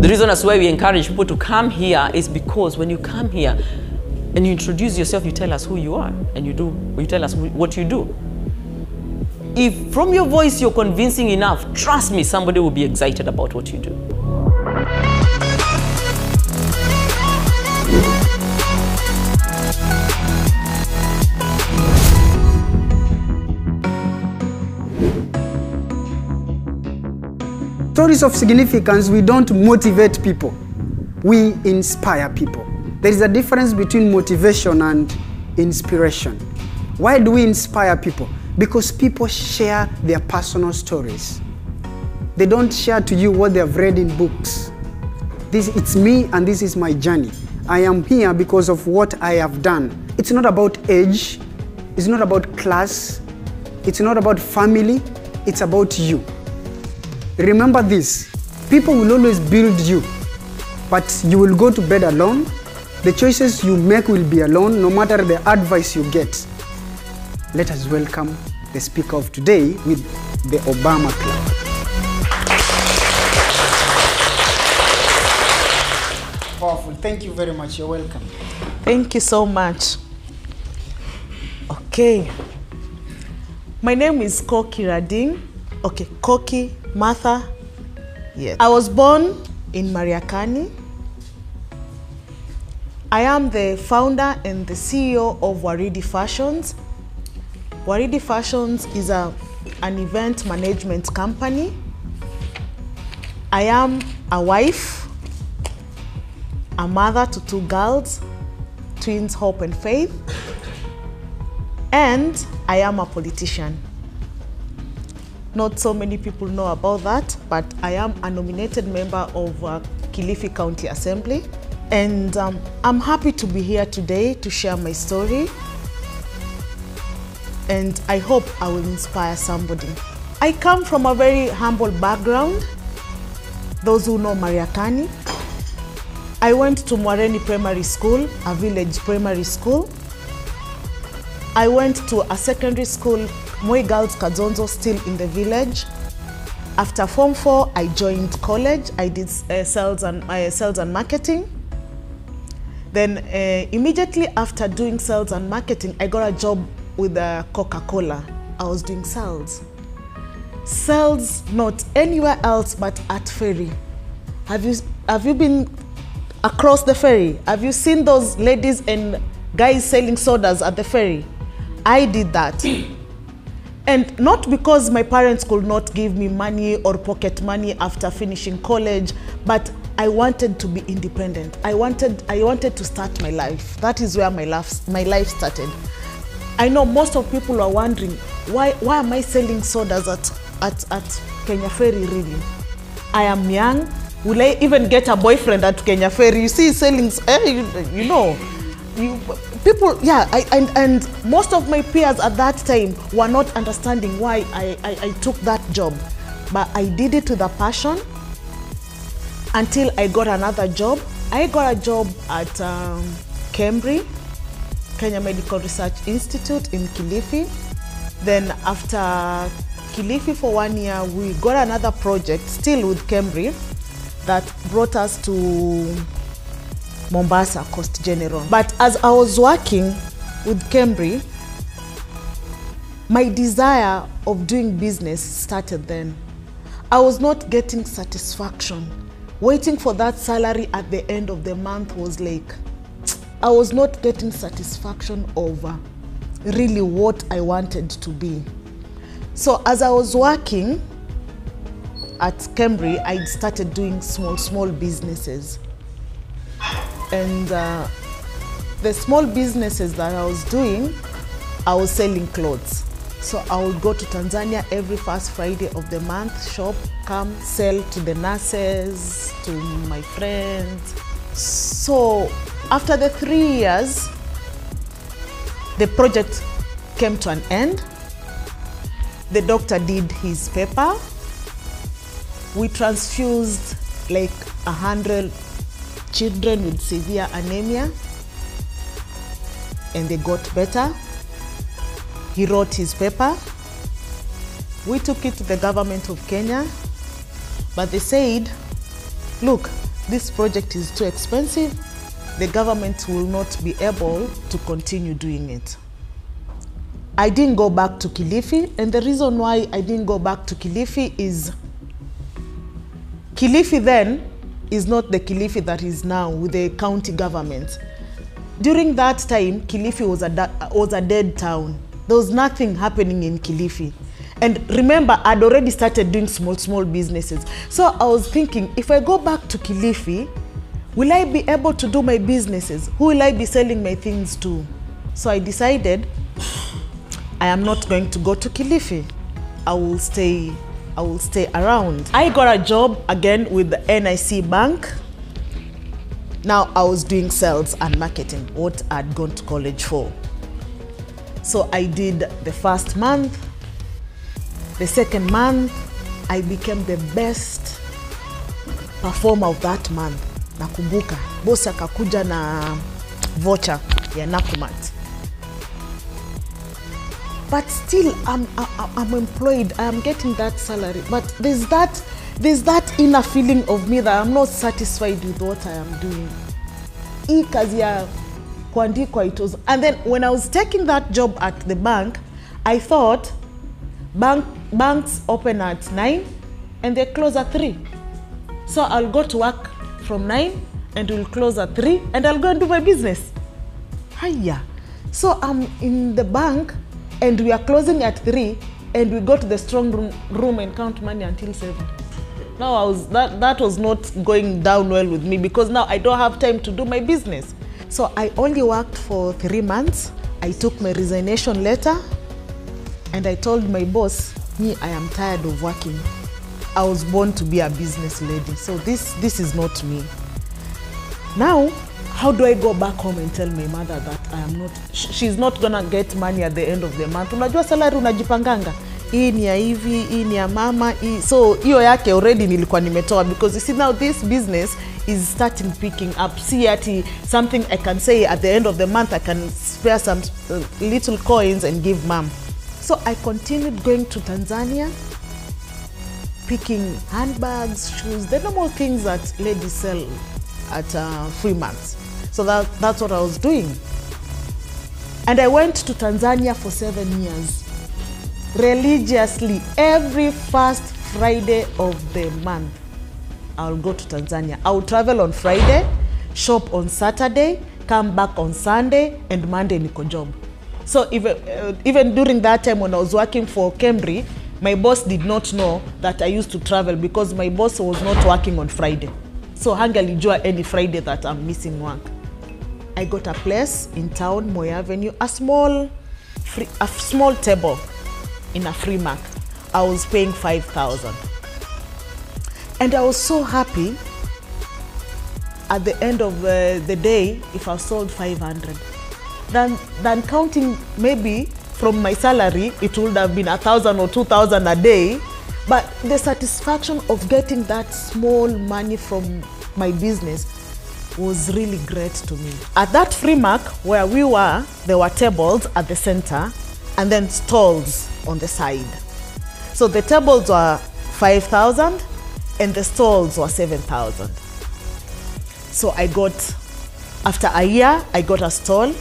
The reason as why we encourage people to come here is because when you come here and you introduce yourself, you tell us who you are, and you tell us what you do. If from your voice you're convincing enough, trust me, somebody will be excited about what you do. Stories of significance, we don't motivate people, we inspire people. There is a difference between motivation and inspiration. Why do we inspire people? Because people share their personal stories. They don't share to you what they have read in books. It's me and this is my journey. I am here because of what I have done. It's not about age, it's not about class, it's not about family, it's about you. Remember this, people will always build you, but you will go to bed alone. The choices you make will be alone, no matter the advice you get. Let us welcome the speaker of today with the Obama Club. Powerful. Thank you very much. You're welcome. Thank you so much. Okay. My name is Kokie Rading. Okay, Kokie, Matha. Yes. I was born in Mariakani. I am the founder and the CEO of Waridi Fashions. Waridi Fashions is an event management company. I am a wife, a mother to 2 girls, twins Hope and Faith, and I am a politician. Not so many people know about that, but I am a nominated member of Kilifi County Assembly. And I'm happy to be here today to share my story. And I hope I will inspire somebody. I come from a very humble background. Those who know Mariakani. I went to Mwareni Primary School, a village primary school. I went to a secondary school, Moi Girls Kadzonzo, still in the village. After Form 4, I joined college. I did sales and marketing. Then immediately after doing sales and marketing, I got a job with Coca-Cola. I was doing sales. Sales not anywhere else but at ferry. Have you been across the ferry? Have you seen those ladies and guys selling sodas at the ferry? I did that. And not because my parents could not give me money or pocket money after finishing college, but I wanted to be independent. I wanted to start my life. That is where my life started. I know most of people are wondering, why am I selling sodas at Kenya Ferry really? I am young. Will I even get a boyfriend at Kenya Ferry? You see, selling, you know, people, yeah, and most of my peers at that time were not understanding why I took that job. But I did it with a passion until I got another job. I got a job at Cambridge, Kenya Medical Research Institute in Kilifi. Then after Kilifi for 1 year, we got another project, still with Cambridge, that brought us to Mombasa, Coast General. But as I was working with Cambridge, my desire of doing business started then. I was not getting satisfaction. Waiting for that salary at the end of the month was like, I was not getting satisfaction over really what I wanted to be. So as I was working at Cambridge, I started doing small businesses. And the small businesses that I was doing, I was selling clothes. So I would go to Tanzania every first Friday of the month, shop, come, sell to the nurses, to my friends. So after the 3 years, the project came to an end. The doctor did his paper. We transfused like 100 children with severe anemia, and they got better. He wrote his paper. We took it to the government of Kenya, but they said, look, this project is too expensive. The government will not be able to continue doing it. I didn't go back to Kilifi, and the reason why I didn't go back to Kilifi is Kilifi then is not the Kilifi that is now with the county government. During that time, Kilifi was a dead town. There was nothing happening in Kilifi. And remember, I'd already started doing small businesses. So I was thinking, if I go back to Kilifi, will I be able to do my businesses? Who will I be selling my things to? So I decided I am not going to go to Kilifi. I will stay around. I got a job again with the NIC Bank. Now I was doing sales and marketing, what I'd gone to college for. So I did the first month. The second month, I became the best performer of that month. Nakumbuka, boss akakuja na voucher ya Nakumat. But still, I'm employed. I'm getting that salary. But there's that inner feeling of me that I'm not satisfied with what I am doing. Hii kazi ya kuandikwa it was. And then when I was taking that job at the bank, I thought banks open at 9 and they close at 3. So I'll go to work from 9 and we'll close at 3 and I'll go and do my business. Hiya. So I'm in the bank and we are closing at 3 and we go to the strong room and count money until 7. Now that was not going down well with me because now I don't have time to do my business. So I only worked for 3 months. I took my resignation letter and I told my boss, me, I am tired of working. I was born to be a business lady. So this is not me. Now, how do I go back home and tell my mother that I am not, she's not gonna get money at the end of the month? Unajua salary unajipanganga. Hii ni ya hivi, hii ni ya mama, hii. So hiyo yake already nilikuwa nimetoa because you see now this business is starting picking up. See ati something I can say at the end of the month I can spare some little coins and give mom. So I continued going to Tanzania, picking handbags, shoes, the normal things that ladies sell at free markets. So that's what I was doing. And I went to Tanzania for 7 years. Religiously, every first Friday of the month, I'll go to Tanzania. I'll travel on Friday, shop on Saturday, come back on Sunday, and Monday niko job. So even during that time when I was working for Cambry, my boss did not know that I used to travel because my boss was not working on Friday. So hangalijua any Friday that I'm missing work. I got a place in town, Moi Avenue, a small table in a free market. I was paying 5,000. And I was so happy at the end of the day if I sold 500. Than counting maybe from my salary, it would have been 1,000 or 2,000 a day. But the satisfaction of getting that small money from my business was really great to me. At that free market where we were, there were tables at the center and then stalls on the side. So the tables were 5,000 and the stalls were 7,000. So I got, after a year, I got a stall.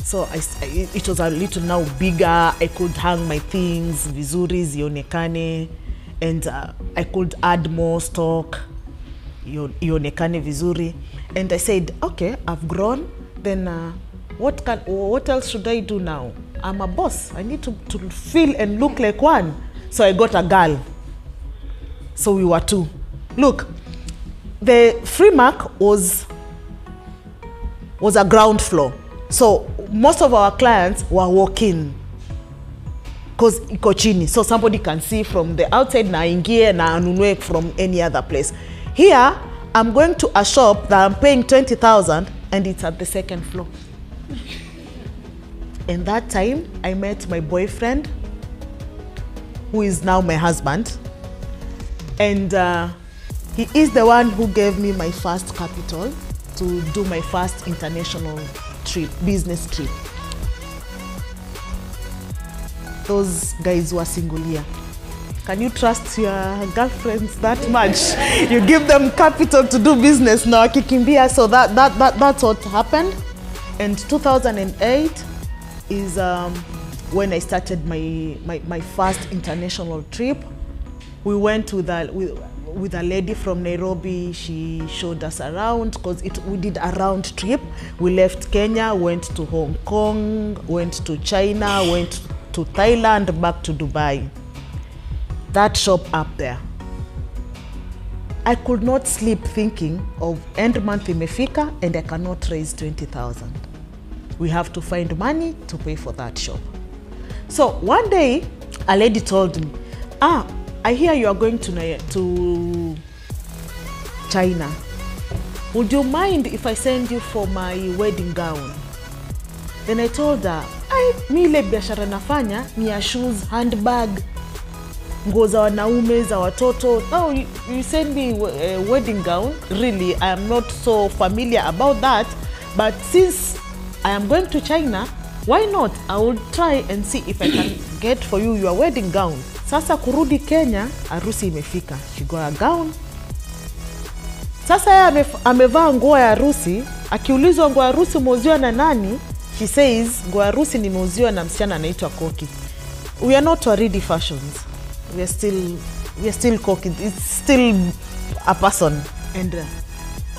So it was a little now bigger. I could hang my things, vizuri, zionekane, and I could add more stock, ionekane vizuri. And I said, okay, I've grown. Then what else should I do now? I'm a boss. I need to feel and look like one. So I got a girl. So we were 2. Look, the free mark was a ground floor. So most of our clients were walk-in because iko chini. So somebody can see from the outside na ingie na anunue from any other place. Here, I'm going to a shop that I'm paying 20,000 and it's at the 2nd floor. And that time, I met my boyfriend, who is now my husband. And he is the one who gave me my first capital to do my first international trip, business trip. Those guys were single year. Can you trust your girlfriends that much? You give them capital to do business, na wakikimbia. So that's what happened. And 2008 is when I started my first international trip. We went with a lady from Nairobi. She showed us around because we did a round trip. We left Kenya, went to Hong Kong, went to China, went to Thailand, back to Dubai. That shop up there. I could not sleep thinking of end month imefika and I cannot raise 20,000. We have to find money to pay for that shop. So one day, a lady told me, I hear you are going to China. Would you mind if I send you for my wedding gown? Then I told her, mi ile biashara nafanya ni ya shoes, handbag, nguo za wanaume, za watoto. Oh, you send me a wedding gown? Really, I am not so familiar about that. But since I am going to China, why not? I will try and see if I can get for you your wedding gown. Sasa kurudi Kenya, harusi imefika. She got a gown. Sasa yeye amevaa nguo ya harusi. Akiulizwa nguo ya harusi umeuziwa na nani? She says, nguo ya harusi nimeuziwa na msichana anaitwa Kokie. We are not Waridi fashions. We are still Kokie. It's still a person. And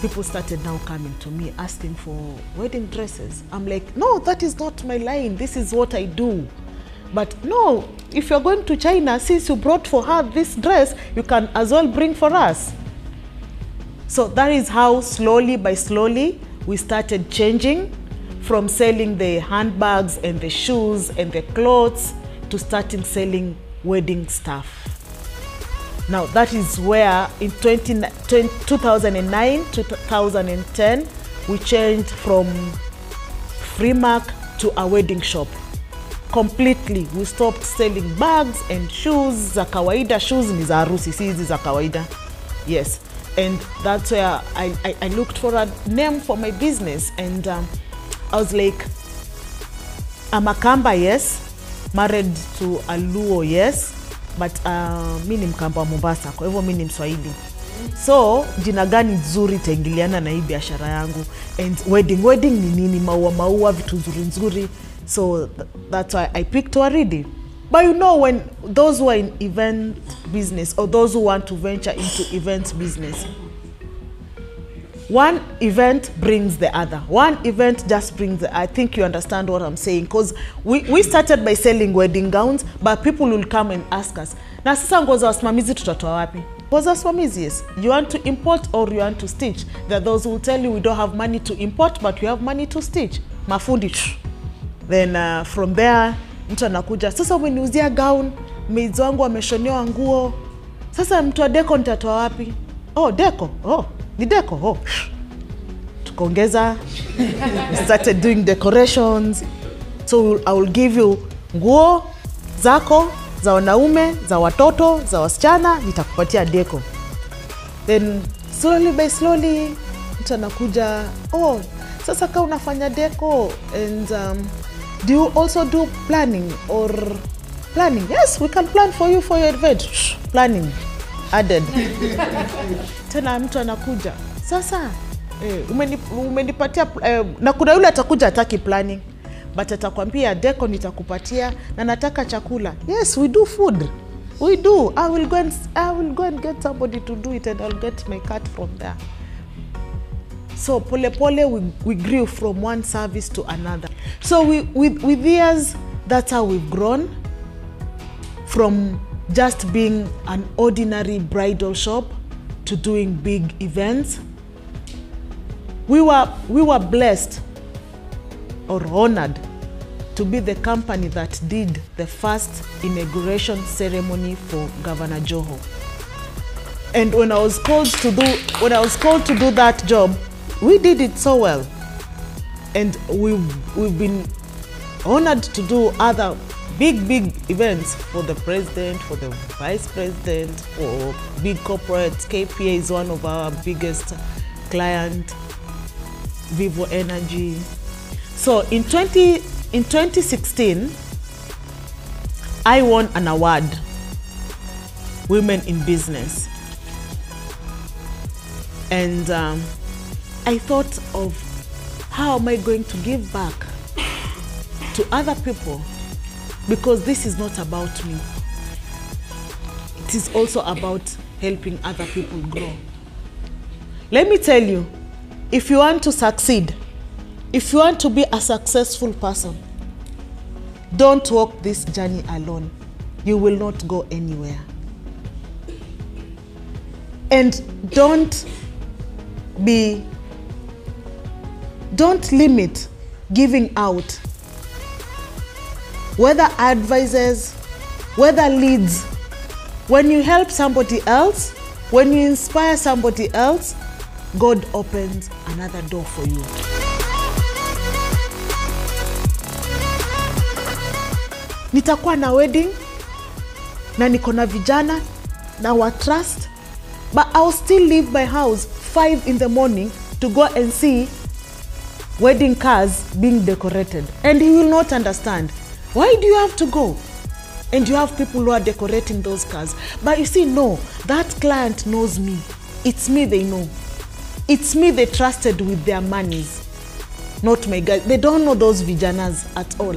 people started now coming to me asking for wedding dresses. I'm like, no, that is not my line. This is what I do. But no, if you're going to China, since you brought for her this dress, you can as well bring for us. So that is how slowly by slowly we started changing from selling the handbags and the shoes and the clothes to starting selling wedding stuff. Now that is where in 2009, 2010, we changed from free mark to a wedding shop. Completely, we stopped selling bags and shoes. Za kawaida, shoes ni za harusi, si hizi za kawaida. Yes, and that's where I looked for a name for my business, and I was like, I'm a Kamba, yes, married to a Luo, yes, but mi ni Mkamba wa Mombasa, kwa hivyo mi ni Mswahili. So jina gani nzuri taingiliana na hii biashara yangu? And wedding ni nini? Maua, vitu nzuri. So that's why I picked Waridi. But you know, when those who are in event business or those who want to venture into event business, one event brings the other. One event just brings the, I think you understand what I'm saying. Because we started by selling wedding gowns, but people will come and ask us, na sasa nguo za wasimamizi tutatoa wapi? Nguo za wasimamizi, yes. You want to import or you want to stitch? There are those who will tell you we don't have money to import, but we have money to stitch. Mafundi. Then from there, mtu anakuja, sasa umeniuzia gown, maids wangu wameshonewa nguo. Sasa mtu wa deco nitatoa wapi? Oh, deco. Oh, ni deco. Oh. Tukaongeza. We started doing decorations. So I will give you nguo zako, za wanaume, za watoto, za wasichana, nitakupatia deco. Then slowly by slowly, mtu anakuja, oh, sasa kama unafanya deco and do you also do planning or planning? Yes, we can plan for you for your event. Planning added. Tena mtu anakuja, sasa umenipatia na kuna yule atakuja ataki planning, but atakwambia deco nitakupatia na nataka chakula. Yes, we do food. We do. I will go and get somebody to do it and I'll get my cut from there. So pole we grew from one service to another. So with years, that's how we've grown from just being an ordinary bridal shop to doing big events. We were blessed or honored to be the company that did the first inauguration ceremony for Governor Joho. And when I was called to do that job, we did it so well. And we've been honored to do other big events for the president, for the vice president, for big corporates. KPA is one of our biggest clients, Vivo Energy. So in 2016, I won an award women in business. And I thought of how am I going to give back to other people, because this is not about me. It is also about helping other people grow. Let me tell you, if you want to succeed, if you want to be a successful person, don't walk this journey alone. You will not go anywhere. And don't limit giving out, whether advices, whether leads. When you help somebody else, when you inspire somebody else, God opens another door for you. Nitakuwa na wedding na niko na vijana na wa trust, but I'll still leave my house 5 in the morning to go and see wedding cars being decorated, and he will not understand. Why do you have to go? And you have people who are decorating those cars. But you see, no, that client knows me. It's me they know. It's me they trusted with their monies, not my guys. They don't know those vijanas at all.